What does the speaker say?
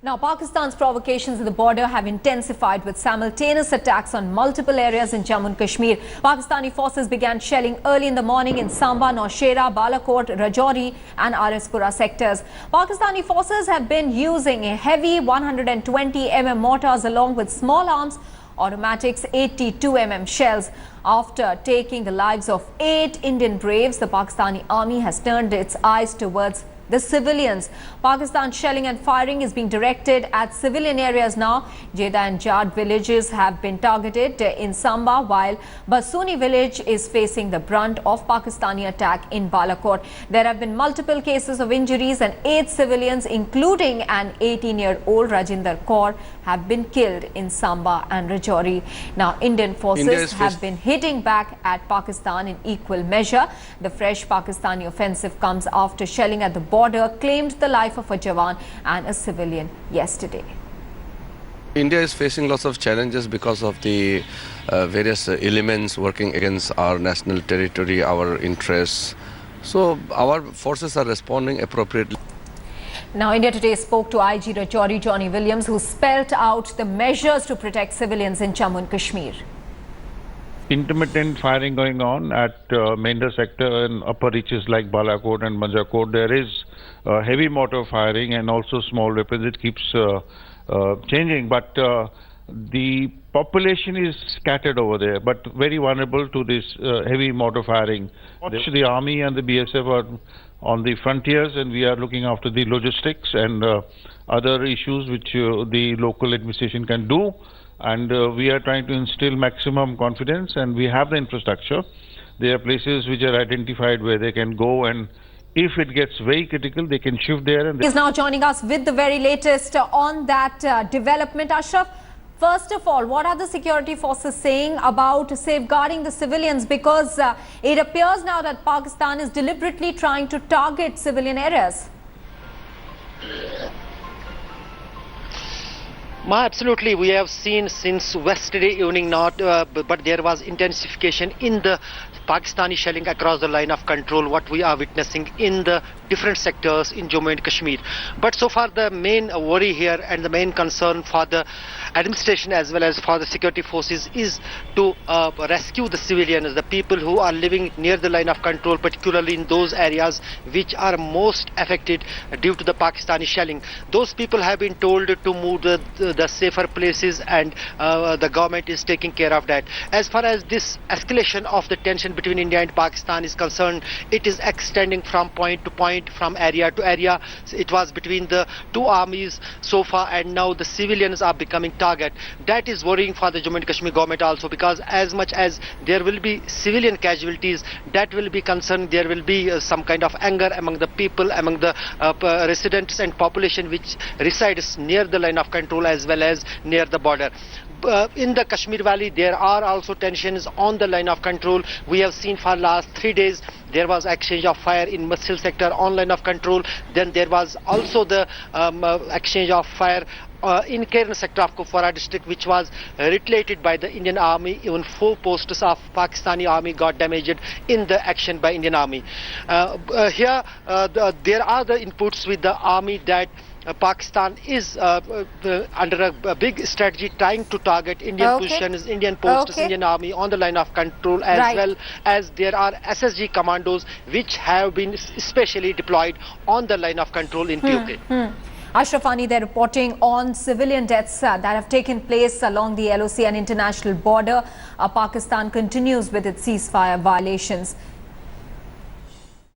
Now, Pakistan's provocations at the border have intensified with simultaneous attacks on multiple areas in Jammu Kashmir. Pakistani forces began shelling early in the morning in Samba, Nowshera, Balakot, Rajouri and Arispura sectors. Pakistani forces have been using heavy 120 mm mortars along with small arms automatics 82 mm shells. After taking the lives of 8 Indian braves, the Pakistani army has turned its eyes towards the civilians. Pakistan's shelling and firing is being directed at civilian areas now. Jeda and Jad villages have been targeted in Samba, while Basuni village is facing the brunt of Pakistani attack in Balakot. There have been multiple cases of injuries and 8 civilians, including an 18-year-old Rajinder Kaur, have been killed in Samba and Rajouri. Now, Indian forces have been hitting back at Pakistan in equal measure. The fresh Pakistani offensive comes after shelling at the border claimed the life of a Jawan and a civilian yesterday. India is facing lots of challenges because of the various elements working against our national territory, our interests. So our forces are responding appropriately. Now, India Today spoke to IG Rajouri Johnny Williams, who spelled out the measures to protect civilians in Jammu and Kashmir. Intermittent firing going on at Mantar sector and upper reaches like Balakot and Manjakot. There is heavy mortar firing and also small weapons. It keeps changing, but the population is scattered over there, but very vulnerable to this heavy mortar firing. The army and the BSF are on the frontiers, and we are looking after the logistics and other issues which the local administration can do. And we are trying to instill maximum confidence, and we have the infrastructure. There are places which are identified where they can go, and if it gets very critical, they can shift there. And he is now joining us with the very latest on that development. Ashraf, first of all, what are the security forces saying about safeguarding the civilians? Because it appears now that Pakistan is deliberately trying to target civilian areas. Absolutely, we have seen since yesterday evening but there was intensification in the Pakistani shelling across the line of control, what we are witnessing in the different sectors in Jammu and Kashmir. But so far the main worry here and the main concern for the administration as well as for the security forces is to rescue the civilians, the people who are living near the line of control, particularly in those areas which are most affected due to the Pakistani shelling. Those people have been told to move the safer places, and the government is taking care of that. As far as this escalation of the tension between India and Pakistan is concerned, it is extending from point to point, from area to area. It was between the two armies so far, and now the civilians are becoming target. That is worrying for the Jammu and Kashmir government also, because as much as there will be civilian casualties, that will be concerned. There will be some kind of anger among the people, among the residents and population which resides near the line of control as well as near the border. In the Kashmir Valley, there are also tensions on the line of control. We have seen for last 3 days there was exchange of fire in Masil sector on line of control. Then there was also the exchange of fire in Kerala sector of Kupwara district, which was retaliated by the Indian army. Even 4 posts of Pakistani army got damaged in the action by Indian army. Here there are the inputs with the army that Pakistan is under a big strategy trying to target Indian positions, Indian posts, Indian army on the line of control, as well as there are SSG commandos which have been specially deployed on the line of control in POK. Ashraf, they're reporting on civilian deaths that have taken place along the LOC and international border. Pakistan continues with its ceasefire violations.